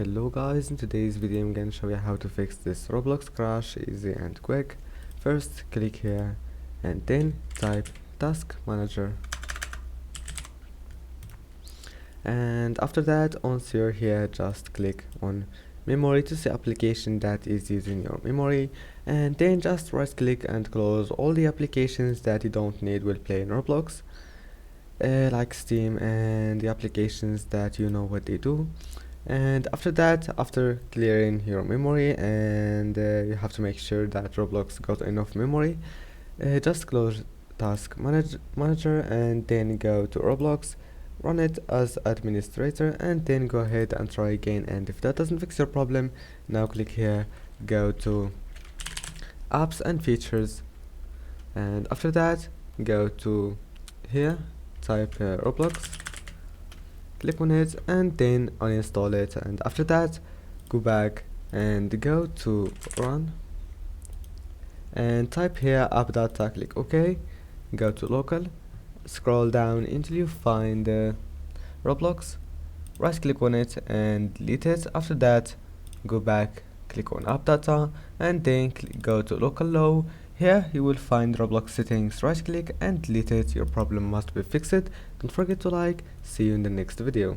Hello guys, in today's video I'm going to show you how to fix this Roblox crash easy and quick. First click here and then type task manager, and after that once you're here just click on memory to see application that is using your memory, and then just right click and close all the applications that you don't need will play in Roblox, like Steam and the applications that you know what they do. And after that, after clearing your memory, and you have to make sure that Roblox got enough memory, just close task manager and then go to Roblox, run it as administrator, and then go ahead and try again. And if that doesn't fix your problem, now click here, go to apps and features, and after that go to here, type Roblox, click on it and then uninstall it, and after that go back and go to run and type here app data, click OK, go to local, scroll down until you find Roblox, right click on it and delete it. After that go back, click on app data and then go to local low. Here you will find Roblox settings, right click and delete it. Your problem must be fixed. Don't forget to like. See you in the next video.